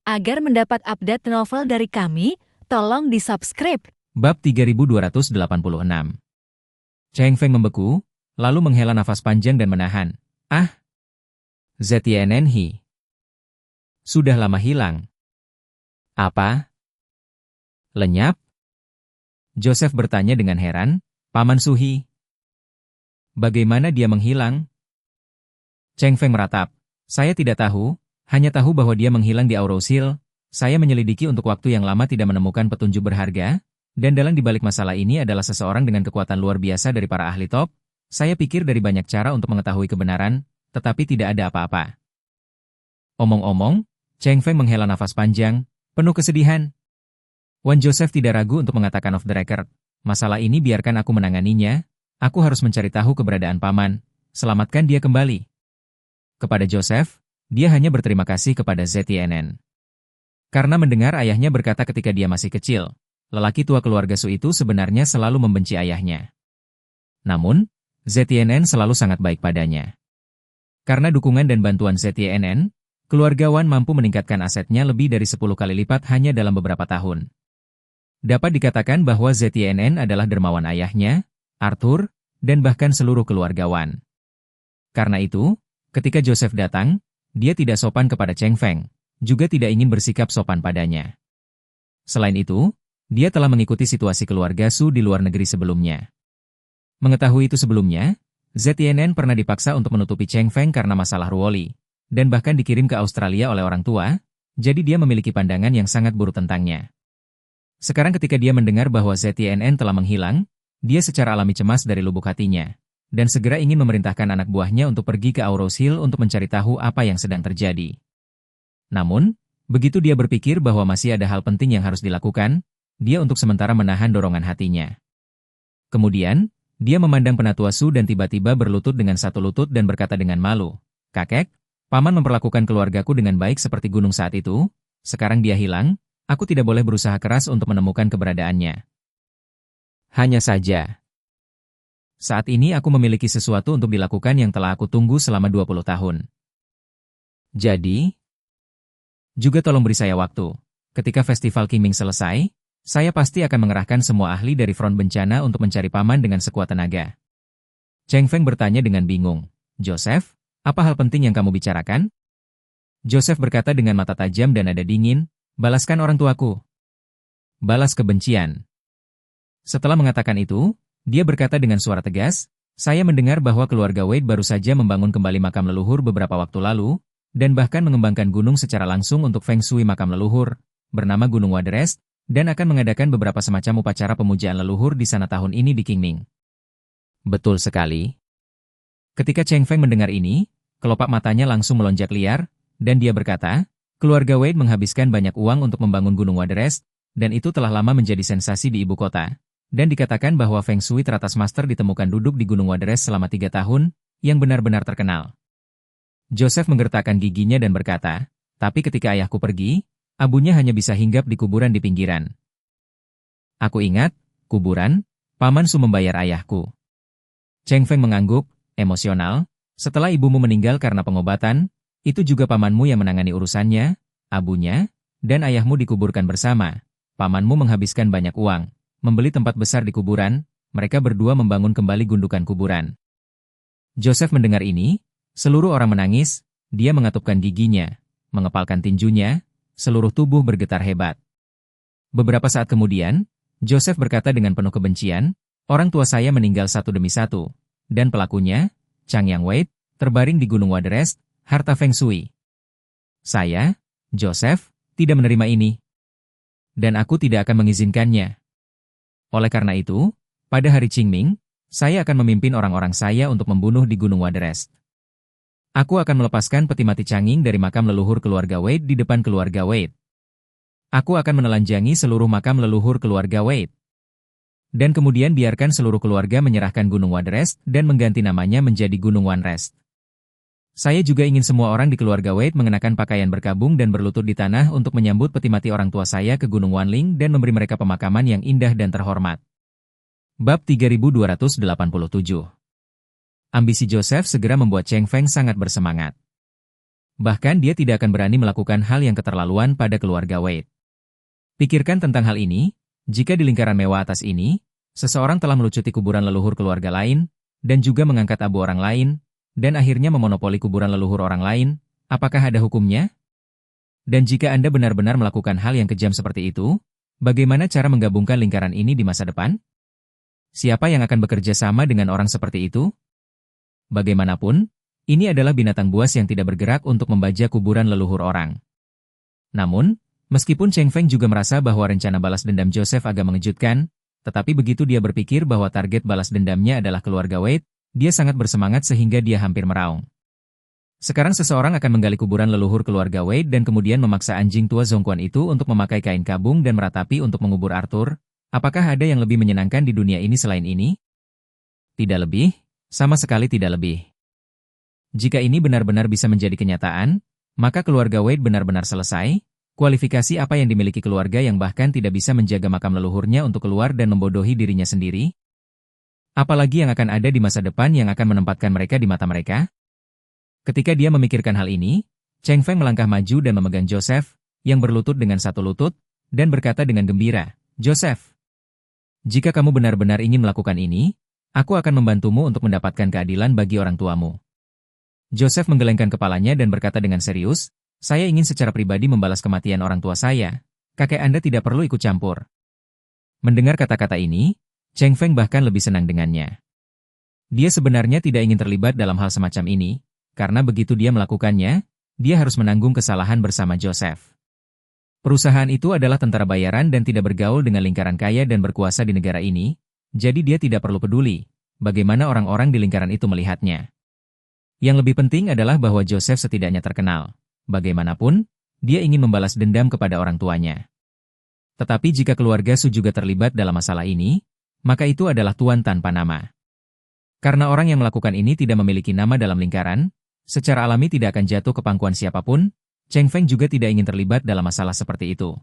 Agar mendapat update novel dari kami, tolong di-subscribe. Bab 3286. Cheng Feng membeku, lalu menghela nafas panjang dan menahan. Ztianenhi. Sudah lama hilang. Apa? Lenyap? Joseph bertanya dengan heran. Paman Suhi. Bagaimana dia menghilang? Cheng Feng meratap. Saya tidak tahu, hanya tahu bahwa dia menghilang di Aurous Hill. Saya menyelidiki untuk waktu yang lama tidak menemukan petunjuk berharga, dan dalang di balik masalah ini adalah seseorang dengan kekuatan luar biasa dari para ahli top. Saya pikir dari banyak cara untuk mengetahui kebenaran, tetapi tidak ada apa-apa. Omong-omong, Cheng Feng menghela nafas panjang, penuh kesedihan. Wan Joseph tidak ragu untuk mengatakan off the record, masalah ini biarkan aku menanganinya, aku harus mencari tahu keberadaan paman, selamatkan dia kembali. Kepada Joseph, dia hanya berterima kasih kepada Ztianen. Karena mendengar ayahnya berkata ketika dia masih kecil, lelaki tua keluarga Su itu sebenarnya selalu membenci ayahnya. Namun, Ztianen selalu sangat baik padanya. Karena dukungan dan bantuan Ztianen, keluarga Wan mampu meningkatkan asetnya lebih dari 10 kali lipat hanya dalam beberapa tahun. Dapat dikatakan bahwa Ztianen adalah dermawan ayahnya, Arthur, dan bahkan seluruh keluarga Wan. Karena itu, ketika Joseph datang, dia tidak sopan kepada Cheng Feng, juga tidak ingin bersikap sopan padanya. Selain itu, dia telah mengikuti situasi keluarga Su di luar negeri sebelumnya. Mengetahui itu sebelumnya, Ztianen pernah dipaksa untuk menutupi Cheng Feng karena masalah Ruoli, dan bahkan dikirim ke Australia oleh orang tua, jadi dia memiliki pandangan yang sangat buruk tentangnya. Sekarang ketika dia mendengar bahwa Ztianen telah menghilang, dia secara alami cemas dari lubuk hatinya, dan segera ingin memerintahkan anak buahnya untuk pergi ke Aurous Hill untuk mencari tahu apa yang sedang terjadi. Namun, begitu dia berpikir bahwa masih ada hal penting yang harus dilakukan, dia untuk sementara menahan dorongan hatinya. Kemudian, dia memandang penatua Su dan tiba-tiba berlutut dengan satu lutut dan berkata dengan malu, "Kakek, paman memperlakukan keluargaku dengan baik seperti gunung saat itu, sekarang dia hilang, aku tidak boleh berusaha keras untuk menemukan keberadaannya. Hanya saja, saat ini aku memiliki sesuatu untuk dilakukan yang telah aku tunggu selama 20 tahun. Jadi, juga tolong beri saya waktu. Ketika festival Qingming selesai, saya pasti akan mengerahkan semua ahli dari front bencana untuk mencari paman dengan sekuat tenaga." Cheng Feng bertanya dengan bingung, "Joseph, apa hal penting yang kamu bicarakan?" Joseph berkata dengan mata tajam dan nada dingin, "Balaskan orang tuaku. Balas kebencian." Setelah mengatakan itu, dia berkata dengan suara tegas, "Saya mendengar bahwa keluarga Wade baru saja membangun kembali makam leluhur beberapa waktu lalu, dan bahkan mengembangkan gunung secara langsung untuk Feng Shui makam leluhur, bernama Gunung Waderest, dan akan mengadakan beberapa semacam upacara pemujaan leluhur di sana tahun ini di Qingming." Betul sekali. Ketika Cheng Feng mendengar ini, kelopak matanya langsung melonjak liar, dan dia berkata, keluarga Wade menghabiskan banyak uang untuk membangun Gunung Waderest, dan itu telah lama menjadi sensasi di ibu kota. Dan dikatakan bahwa Feng Shui teratas master ditemukan duduk di Gunung Waderest selama 3 tahun, yang benar-benar terkenal. Joseph menggertakkan giginya dan berkata, "Tapi ketika ayahku pergi, abunya hanya bisa hinggap di kuburan di pinggiran." "Aku ingat, kuburan, paman Su membayar ayahku." Cheng Feng mengangguk, emosional, "Setelah ibumu meninggal karena pengobatan, itu juga pamanmu yang menangani urusannya, abunya, dan ayahmu dikuburkan bersama. Pamanmu menghabiskan banyak uang, membeli tempat besar di kuburan, mereka berdua membangun kembali gundukan kuburan." Joseph mendengar ini, seluruh orang menangis, dia mengatupkan giginya, mengepalkan tinjunya, seluruh tubuh bergetar hebat. Beberapa saat kemudian, Joseph berkata dengan penuh kebencian, "Orang tua saya meninggal satu demi satu, dan pelakunya, Chang Yang Wade, terbaring di Gunung Waderest, harta Feng Shui. Saya, Joseph, tidak menerima ini. Dan aku tidak akan mengizinkannya. Oleh karena itu, pada hari Qingming, saya akan memimpin orang-orang saya untuk membunuh di Gunung Waderest. Aku akan melepaskan peti mati Changing dari makam leluhur keluarga Wade di depan keluarga Wade. Aku akan menelanjangi seluruh makam leluhur keluarga Wade. Dan kemudian biarkan seluruh keluarga menyerahkan Gunung Waderest dan mengganti namanya menjadi Gunung Wanrest. Saya juga ingin semua orang di keluarga Wade mengenakan pakaian berkabung dan berlutut di tanah untuk menyambut peti mati orang tua saya ke Gunung Wanling dan memberi mereka pemakaman yang indah dan terhormat." Bab 3287. Ambisi Joseph segera membuat Cheng Feng sangat bersemangat. Bahkan dia tidak akan berani melakukan hal yang keterlaluan pada keluarga Wade. Pikirkan tentang hal ini, jika di lingkaran mewah atas ini, seseorang telah melucuti kuburan leluhur keluarga lain, dan juga mengangkat abu orang lain, dan akhirnya memonopoli kuburan leluhur orang lain, apakah ada hukumnya? Dan jika Anda benar-benar melakukan hal yang kejam seperti itu, bagaimana cara menggabungkan lingkaran ini di masa depan? Siapa yang akan bekerja sama dengan orang seperti itu? Bagaimanapun, ini adalah binatang buas yang tidak bergerak untuk membajak kuburan leluhur orang. Namun, meskipun Cheng Feng juga merasa bahwa rencana balas dendam Joseph agak mengejutkan, tetapi begitu dia berpikir bahwa target balas dendamnya adalah keluarga Wade, dia sangat bersemangat sehingga dia hampir meraung. Sekarang seseorang akan menggali kuburan leluhur keluarga Wade dan kemudian memaksa anjing tua Zhongquan itu untuk memakai kain kabung dan meratapi untuk mengubur Arthur. Apakah ada yang lebih menyenangkan di dunia ini selain ini? Tidak lebih, sama sekali tidak lebih. Jika ini benar-benar bisa menjadi kenyataan, maka keluarga Wade benar-benar selesai. Kualifikasi apa yang dimiliki keluarga yang bahkan tidak bisa menjaga makam leluhurnya untuk keluar dan membodohi dirinya sendiri? Apalagi yang akan ada di masa depan yang akan menempatkan mereka di mata mereka? Ketika dia memikirkan hal ini, Cheng Feng melangkah maju dan memegang Joseph, yang berlutut dengan satu lutut, dan berkata dengan gembira, "Joseph, jika kamu benar-benar ingin melakukan ini, aku akan membantumu untuk mendapatkan keadilan bagi orang tuamu." Joseph menggelengkan kepalanya dan berkata dengan serius, "Saya ingin secara pribadi membalas kematian orang tua saya. Kakek Anda tidak perlu ikut campur." Mendengar kata-kata ini, Cheng Feng bahkan lebih senang dengannya. Dia sebenarnya tidak ingin terlibat dalam hal semacam ini, karena begitu dia melakukannya, dia harus menanggung kesalahan bersama Joseph. Perusahaan itu adalah tentara bayaran dan tidak bergaul dengan lingkaran kaya dan berkuasa di negara ini, jadi dia tidak perlu peduli bagaimana orang-orang di lingkaran itu melihatnya. Yang lebih penting adalah bahwa Joseph setidaknya terkenal. Bagaimanapun, dia ingin membalas dendam kepada orang tuanya. Tetapi jika keluarga Su juga terlibat dalam masalah ini, maka itu adalah tuan tanpa nama. Karena orang yang melakukan ini tidak memiliki nama dalam lingkaran, secara alami tidak akan jatuh ke pangkuan siapapun. Cheng Feng juga tidak ingin terlibat dalam masalah seperti itu.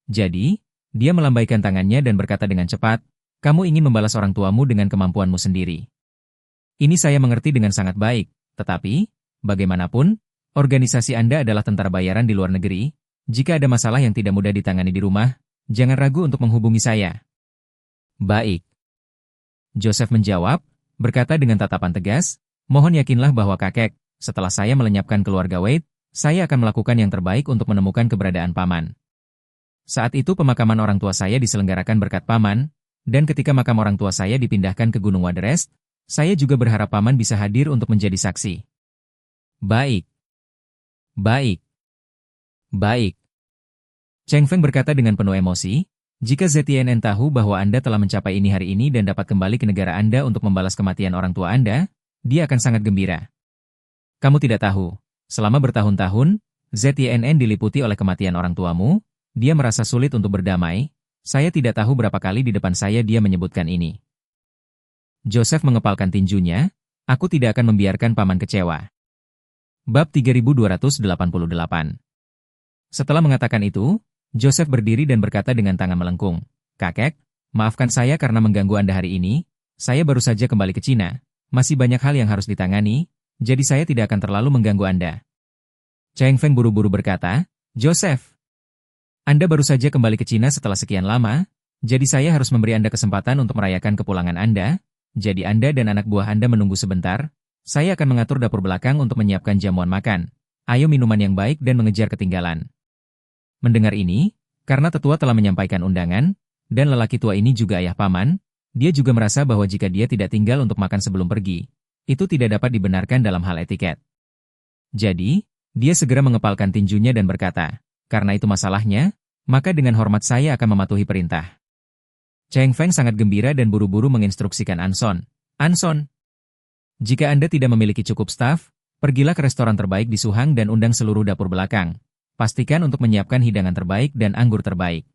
Jadi, dia melambaikan tangannya dan berkata dengan cepat, "Kamu ingin membalas orang tuamu dengan kemampuanmu sendiri. Ini saya mengerti dengan sangat baik, tetapi, bagaimanapun, organisasi Anda adalah tentara bayaran di luar negeri. Jika ada masalah yang tidak mudah ditangani di rumah, jangan ragu untuk menghubungi saya." "Baik," Joseph menjawab, berkata dengan tatapan tegas, "Mohon yakinlah bahwa kakek, setelah saya melenyapkan keluarga Wade, saya akan melakukan yang terbaik untuk menemukan keberadaan paman." Saat itu pemakaman orang tua saya diselenggarakan berkat paman, dan ketika makam orang tua saya dipindahkan ke Gunung Waterest, saya juga berharap paman bisa hadir untuk menjadi saksi. "Baik. Baik. Baik." Cheng Feng berkata dengan penuh emosi, "Jika ZTNN tahu bahwa Anda telah mencapai ini hari ini dan dapat kembali ke negara Anda untuk membalas kematian orang tua Anda, dia akan sangat gembira. Kamu tidak tahu, selama bertahun-tahun, ZTNN diliputi oleh kematian orang tuamu, dia merasa sulit untuk berdamai. Saya tidak tahu berapa kali di depan saya dia menyebutkan ini." Joseph mengepalkan tinjunya, "Aku tidak akan membiarkan paman kecewa." Bab 3288. Setelah mengatakan itu, Joseph berdiri dan berkata dengan tangan melengkung, "Kakek, maafkan saya karena mengganggu Anda hari ini. Saya baru saja kembali ke Cina. Masih banyak hal yang harus ditangani, jadi saya tidak akan terlalu mengganggu Anda." Cheng Feng buru-buru berkata, "Joseph, Anda baru saja kembali ke Cina setelah sekian lama, jadi saya harus memberi Anda kesempatan untuk merayakan kepulangan Anda. Jadi Anda dan anak buah Anda menunggu sebentar. Saya akan mengatur dapur belakang untuk menyiapkan jamuan makan. Ayo minuman yang baik dan mengejar ketinggalan." Mendengar ini, karena tetua telah menyampaikan undangan, dan lelaki tua ini juga ayah paman, dia juga merasa bahwa jika dia tidak tinggal untuk makan sebelum pergi, itu tidak dapat dibenarkan dalam hal etiket. Jadi, dia segera mengepalkan tinjunya dan berkata, "Karena itu masalahnya, maka dengan hormat saya akan mematuhi perintah." Cheng Feng sangat gembira dan buru-buru menginstruksikan Anson. "Anson, jika Anda tidak memiliki cukup staf, pergilah ke restoran terbaik di Suhang dan undang seluruh dapur belakang. Pastikan untuk menyiapkan hidangan terbaik dan anggur terbaik.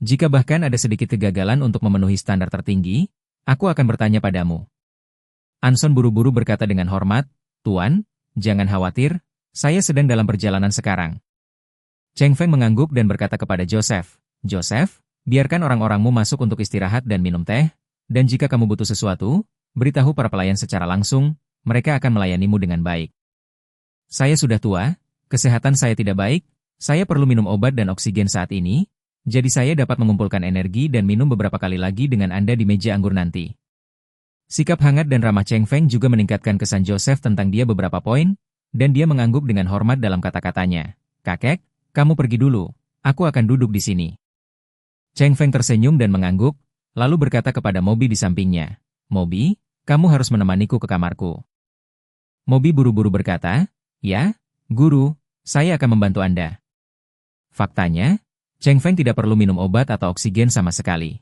Jika bahkan ada sedikit kegagalan untuk memenuhi standar tertinggi, aku akan bertanya padamu." Anson buru-buru berkata dengan hormat, "Tuan, jangan khawatir, saya sedang dalam perjalanan sekarang." Cheng Feng mengangguk dan berkata kepada Joseph, "Joseph, biarkan orang-orangmu masuk untuk istirahat dan minum teh, dan jika kamu butuh sesuatu, beritahu para pelayan secara langsung, mereka akan melayanimu dengan baik." Saya sudah tua, kesehatan saya tidak baik, saya perlu minum obat dan oksigen saat ini, jadi saya dapat mengumpulkan energi dan minum beberapa kali lagi dengan Anda di meja anggur nanti. Sikap hangat dan ramah Cheng Feng juga meningkatkan kesan Joseph tentang dia beberapa poin, dan dia mengangguk dengan hormat dalam kata-katanya. Kakek, kamu pergi dulu, aku akan duduk di sini. Cheng Feng tersenyum dan mengangguk, lalu berkata kepada Moby di sampingnya, Moby, kamu harus menemaniku ke kamarku. Moby buru-buru berkata, ya, guru, saya akan membantu Anda. Faktanya, Cheng Feng tidak perlu minum obat atau oksigen sama sekali.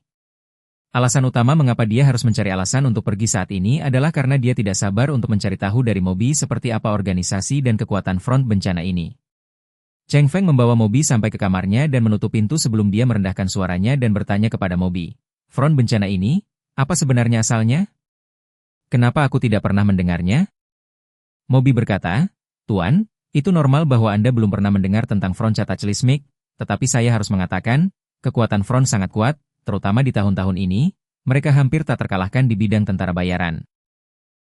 Alasan utama mengapa dia harus mencari alasan untuk pergi saat ini adalah karena dia tidak sabar untuk mencari tahu dari Moby seperti apa organisasi dan kekuatan front bencana ini. Cheng Feng membawa Moby sampai ke kamarnya dan menutup pintu sebelum dia merendahkan suaranya dan bertanya kepada Moby, front bencana ini, apa sebenarnya asalnya? Kenapa aku tidak pernah mendengarnya? Moby berkata, Tuan, itu normal bahwa Anda belum pernah mendengar tentang front cataclysmic, tetapi saya harus mengatakan, kekuatan front sangat kuat, terutama di tahun-tahun ini, mereka hampir tak terkalahkan di bidang tentara bayaran.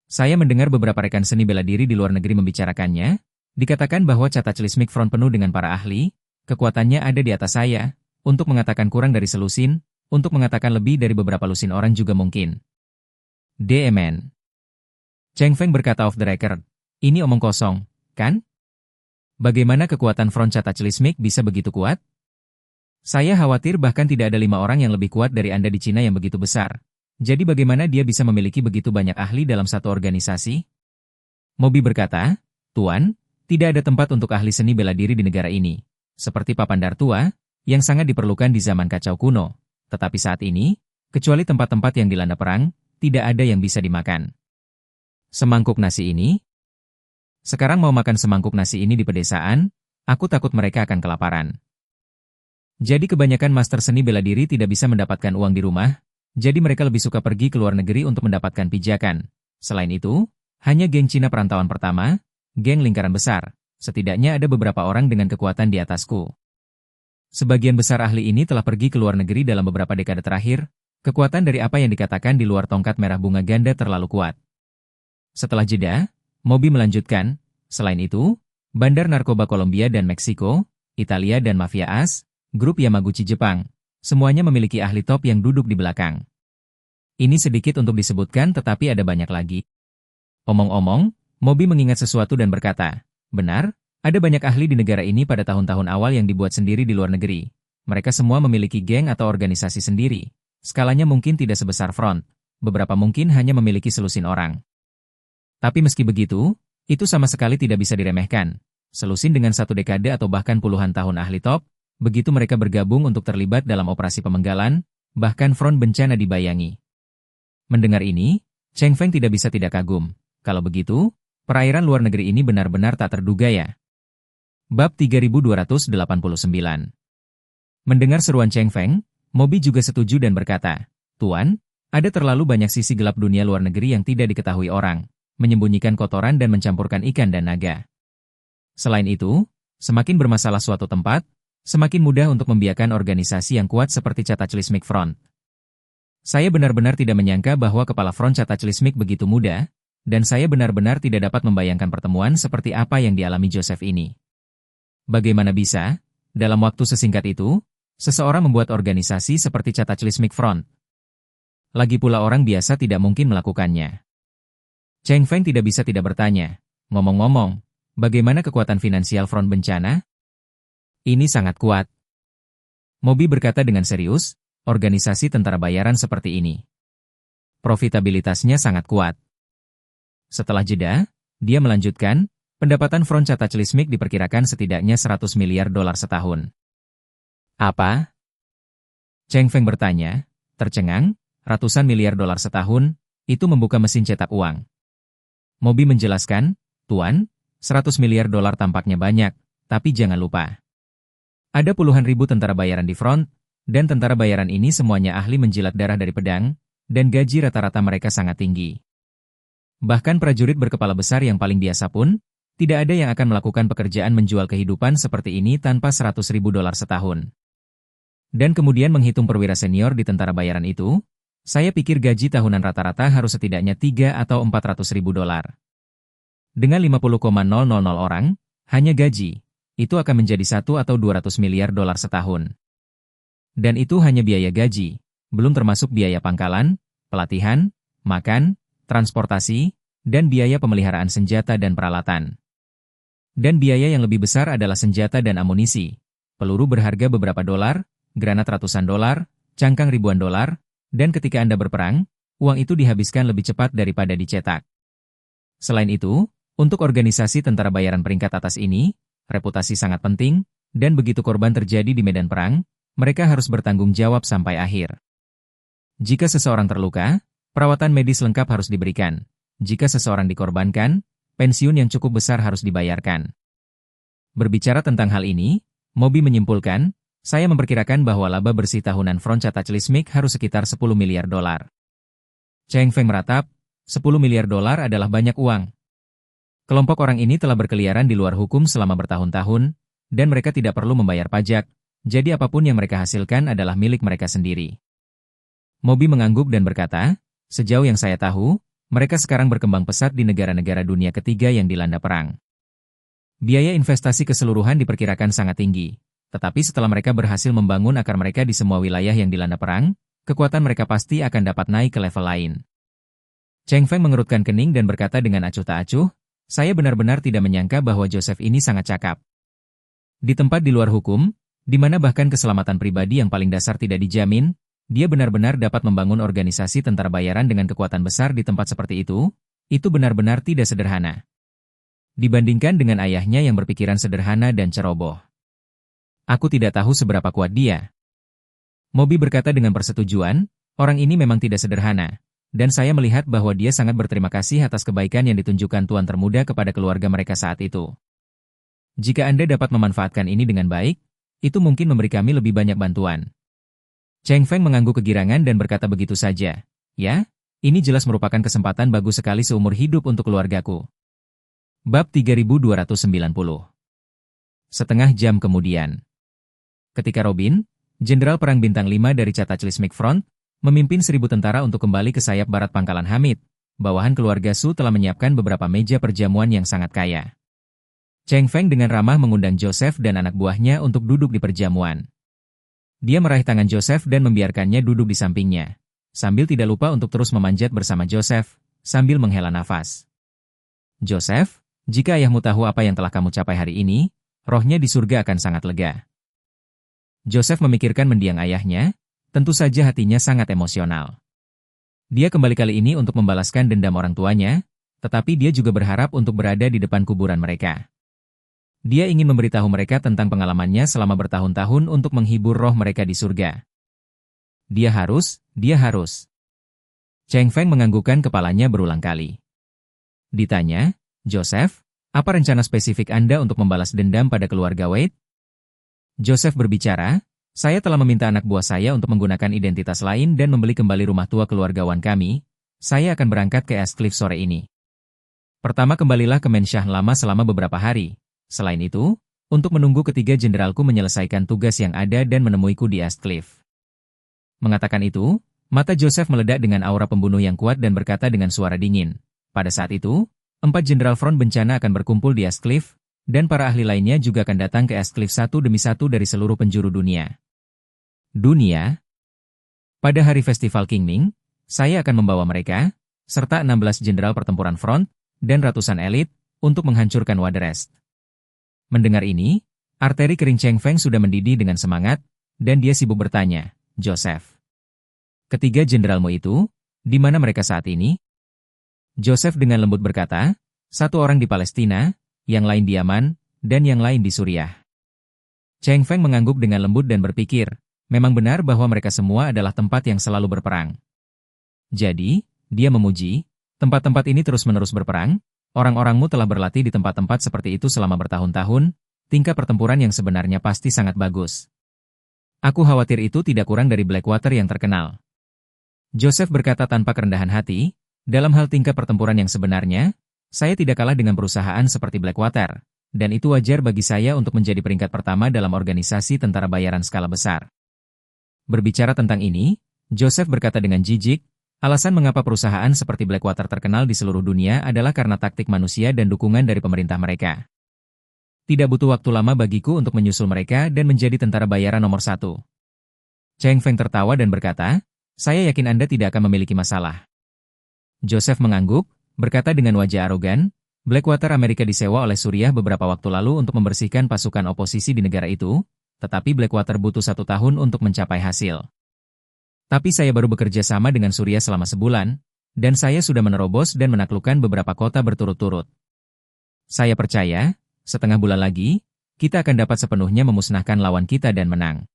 Saya mendengar beberapa rekan seni bela diri di luar negeri membicarakannya, dikatakan bahwa cataclysmic front penuh dengan para ahli, kekuatannya ada di atas saya, untuk mengatakan kurang dari selusin, untuk mengatakan lebih dari beberapa lusin orang juga mungkin. DMN. Cheng Feng berkata off the record, ini omong kosong, kan? Bagaimana kekuatan front cataclysmic bisa begitu kuat? Saya khawatir bahkan tidak ada 5 orang yang lebih kuat dari Anda di Cina yang begitu besar. Jadi bagaimana dia bisa memiliki begitu banyak ahli dalam satu organisasi? Moby berkata, Tuan, tidak ada tempat untuk ahli seni bela diri di negara ini. Seperti Papandar tua, yang sangat diperlukan di zaman kacau kuno. Tetapi saat ini, kecuali tempat-tempat yang dilanda perang, tidak ada yang bisa dimakan. Semangkuk nasi ini? Sekarang mau makan semangkuk nasi ini di pedesaan, aku takut mereka akan kelaparan. Jadi kebanyakan master seni bela diri tidak bisa mendapatkan uang di rumah, jadi mereka lebih suka pergi ke luar negeri untuk mendapatkan pijakan. Selain itu, hanya geng Cina perantauan pertama, geng lingkaran besar, setidaknya ada beberapa orang dengan kekuatan di atasku. Sebagian besar ahli ini telah pergi ke luar negeri dalam beberapa dekade terakhir, kekuatan dari apa yang dikatakan di luar tongkat merah bunga ganda terlalu kuat. Setelah jeda, Moby melanjutkan, selain itu, bandar narkoba Kolombia dan Meksiko, Italia dan mafia AS, grup Yamaguchi Jepang, semuanya memiliki ahli top yang duduk di belakang. Ini sedikit untuk disebutkan tetapi ada banyak lagi. Omong-omong, Moby mengingat sesuatu dan berkata, benar, ada banyak ahli di negara ini pada tahun-tahun awal yang dibuat sendiri di luar negeri. Mereka semua memiliki geng atau organisasi sendiri. Skalanya mungkin tidak sebesar front, beberapa mungkin hanya memiliki selusin orang. Tapi meski begitu, itu sama sekali tidak bisa diremehkan. Selusin dengan 1 dekade atau bahkan puluhan tahun ahli top, begitu mereka bergabung untuk terlibat dalam operasi pemenggalan, bahkan front bencana dibayangi. Mendengar ini, Cheng Feng tidak bisa tidak kagum. Kalau begitu, perairan luar negeri ini benar-benar tak terduga ya. Bab 3289. Mendengar seruan Cheng Feng, Moby juga setuju dan berkata, Tuan, ada terlalu banyak sisi gelap dunia luar negeri yang tidak diketahui orang, menyembunyikan kotoran dan mencampurkan ikan dan naga. Selain itu, semakin bermasalah suatu tempat, semakin mudah untuk membiarkan organisasi yang kuat seperti Cataclysmic Front. Saya benar-benar tidak menyangka bahwa kepala front Cataclysmic begitu muda, dan saya benar-benar tidak dapat membayangkan pertemuan seperti apa yang dialami Joseph ini. Bagaimana bisa, dalam waktu sesingkat itu, seseorang membuat organisasi seperti Cataclysmic Front? Lagi pula orang biasa tidak mungkin melakukannya. Cheng Feng tidak bisa tidak bertanya, ngomong-ngomong, bagaimana kekuatan finansial front bencana? Ini sangat kuat. Moby berkata dengan serius, organisasi tentara bayaran seperti ini. Profitabilitasnya sangat kuat. Setelah jeda, dia melanjutkan, pendapatan front Cataclysmic diperkirakan setidaknya 100 miliar dolar setahun. Apa? Cheng Feng bertanya, tercengang, ratusan miliar dolar setahun, itu membuka mesin cetak uang. Moby menjelaskan, Tuan, 100 miliar dolar tampaknya banyak, tapi jangan lupa. Ada puluhan ribu tentara bayaran di front, dan tentara bayaran ini semuanya ahli menjilat darah dari pedang, dan gaji rata-rata mereka sangat tinggi. Bahkan prajurit berkepala besar yang paling biasa pun, tidak ada yang akan melakukan pekerjaan menjual kehidupan seperti ini tanpa 100 ribu dolar setahun. Dan kemudian menghitung perwira senior di tentara bayaran itu, saya pikir gaji tahunan rata-rata harus setidaknya 3 atau 400 ribu dolar. Dengan 50,000 orang, hanya gaji, itu akan menjadi 1 atau 200 miliar dolar setahun. Dan itu hanya biaya gaji, belum termasuk biaya pangkalan, pelatihan, makan, transportasi, dan biaya pemeliharaan senjata dan peralatan. Dan biaya yang lebih besar adalah senjata dan amunisi. Peluru berharga beberapa dolar, granat ratusan dolar, cangkang ribuan dolar, dan ketika Anda berperang, uang itu dihabiskan lebih cepat daripada dicetak. Selain itu, untuk organisasi tentara bayaran peringkat atas ini, reputasi sangat penting, dan begitu korban terjadi di medan perang, mereka harus bertanggung jawab sampai akhir. Jika seseorang terluka, perawatan medis lengkap harus diberikan. Jika seseorang dikorbankan, pensiun yang cukup besar harus dibayarkan. Berbicara tentang hal ini, Moby menyimpulkan, saya memperkirakan bahwa laba bersih tahunan Front Cataclysmic harus sekitar 10 miliar dolar. Cheng Feng meratap, 10 miliar dolar adalah banyak uang. Kelompok orang ini telah berkeliaran di luar hukum selama bertahun-tahun, dan mereka tidak perlu membayar pajak, jadi apapun yang mereka hasilkan adalah milik mereka sendiri. Moby mengangguk dan berkata, sejauh yang saya tahu, mereka sekarang berkembang pesat di negara-negara dunia ketiga yang dilanda perang. Biaya investasi keseluruhan diperkirakan sangat tinggi, tetapi setelah mereka berhasil membangun akar mereka di semua wilayah yang dilanda perang, kekuatan mereka pasti akan dapat naik ke level lain. Cheng Feng mengerutkan kening dan berkata dengan acuh tak acuh, saya benar-benar tidak menyangka bahwa Joseph ini sangat cakap. Di tempat di luar hukum, di mana bahkan keselamatan pribadi yang paling dasar tidak dijamin, dia benar-benar dapat membangun organisasi tentara bayaran dengan kekuatan besar di tempat seperti itu benar-benar tidak sederhana. Dibandingkan dengan ayahnya yang berpikiran sederhana dan ceroboh. Aku tidak tahu seberapa kuat dia. Moby berkata dengan persetujuan, orang ini memang tidak sederhana, dan saya melihat bahwa dia sangat berterima kasih atas kebaikan yang ditunjukkan Tuan Termuda kepada keluarga mereka saat itu. Jika Anda dapat memanfaatkan ini dengan baik, itu mungkin memberi kami lebih banyak bantuan. Cheng Feng mengangguk kegirangan dan berkata begitu saja. Ya, ini jelas merupakan kesempatan bagus sekali seumur hidup untuk keluargaku. Bab 3290. Setengah jam kemudian. Ketika Robin, Jenderal Perang Bintang 5 dari Cataclysmic Front, memimpin 1.000 tentara untuk kembali ke sayap barat pangkalan Hamid, bawahan keluarga Su telah menyiapkan beberapa meja perjamuan yang sangat kaya. Cheng Feng dengan ramah mengundang Joseph dan anak buahnya untuk duduk di perjamuan. Dia meraih tangan Joseph dan membiarkannya duduk di sampingnya, sambil tidak lupa untuk terus memanjat bersama Joseph, sambil menghela nafas. Joseph, jika ayahmu tahu apa yang telah kamu capai hari ini, rohnya di surga akan sangat lega. Joseph memikirkan mendiang ayahnya, tentu saja hatinya sangat emosional. Dia kembali kali ini untuk membalaskan dendam orang tuanya, tetapi dia juga berharap untuk berada di depan kuburan mereka. Dia ingin memberitahu mereka tentang pengalamannya selama bertahun-tahun untuk menghibur roh mereka di surga. Dia harus. Cheng Feng menganggukkan kepalanya berulang kali. Ditanya, Joseph, apa rencana spesifik Anda untuk membalas dendam pada keluarga Wade? Joseph berbicara, saya telah meminta anak buah saya untuk menggunakan identitas lain dan membeli kembali rumah tua keluargawan kami. Saya akan berangkat ke East Cliff sore ini. Pertama kembalilah ke Menshah lama selama beberapa hari. Selain itu, untuk menunggu ketiga jenderalku menyelesaikan tugas yang ada dan menemuiku di East Cliff. Mengatakan itu, mata Joseph meledak dengan aura pembunuh yang kuat dan berkata dengan suara dingin. Pada saat itu, 4 jenderal front bencana akan berkumpul di East Cliff, dan para ahli lainnya juga akan datang ke East Cliff satu demi satu dari seluruh penjuru dunia. Pada hari festival Qingming, saya akan membawa mereka, serta 16 jenderal pertempuran front, dan ratusan elit, untuk menghancurkan Waterest. Mendengar ini, arteri kering Cheng Feng sudah mendidih dengan semangat, dan dia sibuk bertanya, Joseph. Ketiga jenderalmu itu, di mana mereka saat ini? Joseph dengan lembut berkata, 1 orang di Palestina, yang lain di Yaman, dan yang lain di Suriah. Cheng Feng mengangguk dengan lembut dan berpikir, memang benar bahwa mereka semua adalah tempat yang selalu berperang. Jadi, dia memuji, tempat-tempat ini terus-menerus berperang, orang-orangmu telah berlatih di tempat-tempat seperti itu selama bertahun-tahun, tingkat pertempuran yang sebenarnya pasti sangat bagus. Aku khawatir itu tidak kurang dari Blackwater yang terkenal. Joseph berkata tanpa kerendahan hati, dalam hal tingkat pertempuran yang sebenarnya, saya tidak kalah dengan perusahaan seperti Blackwater, dan itu wajar bagi saya untuk menjadi peringkat pertama dalam organisasi tentara bayaran skala besar. Berbicara tentang ini, Joseph berkata dengan jijik, Alasan mengapa perusahaan seperti Blackwater terkenal di seluruh dunia adalah karena taktik manusia dan dukungan dari pemerintah mereka. Tidak butuh waktu lama bagiku untuk menyusul mereka dan menjadi tentara bayaran nomor 1. Cheng Feng tertawa dan berkata, saya yakin Anda tidak akan memiliki masalah. Joseph mengangguk, berkata dengan wajah arogan, Blackwater Amerika disewa oleh Suriah beberapa waktu lalu untuk membersihkan pasukan oposisi di negara itu, tetapi Blackwater butuh 1 tahun untuk mencapai hasil. Tapi saya baru bekerja sama dengan Suriah selama sebulan, dan saya sudah menerobos dan menaklukkan beberapa kota berturut-turut. Saya percaya, setengah bulan lagi, kita akan dapat sepenuhnya memusnahkan lawan kita dan menang.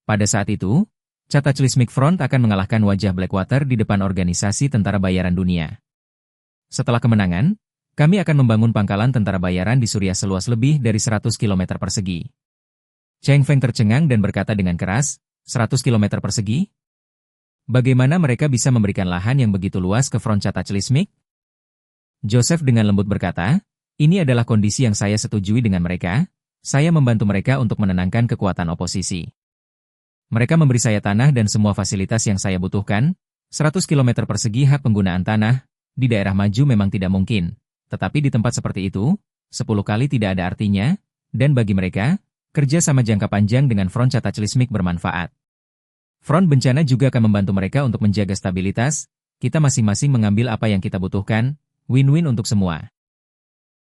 Pada saat itu, Cataclysmic Front akan mengalahkan wajah Blackwater di depan organisasi tentara bayaran dunia. Setelah kemenangan, kami akan membangun pangkalan tentara bayaran di Suriah seluas lebih dari 100 km persegi. Cheng Feng tercengang dan berkata dengan keras, 100 km persegi? Bagaimana mereka bisa memberikan lahan yang begitu luas ke front Cataclysmic? Joseph dengan lembut berkata, ini adalah kondisi yang saya setujui dengan mereka, saya membantu mereka untuk menenangkan kekuatan oposisi. Mereka memberi saya tanah dan semua fasilitas yang saya butuhkan, 100 km persegi hak penggunaan tanah, di daerah maju memang tidak mungkin, tetapi di tempat seperti itu, 10 kali tidak ada artinya, dan bagi mereka, kerja sama jangka panjang dengan front Cataclysmic bermanfaat. Front bencana juga akan membantu mereka untuk menjaga stabilitas, kita masing-masing mengambil apa yang kita butuhkan, win-win untuk semua.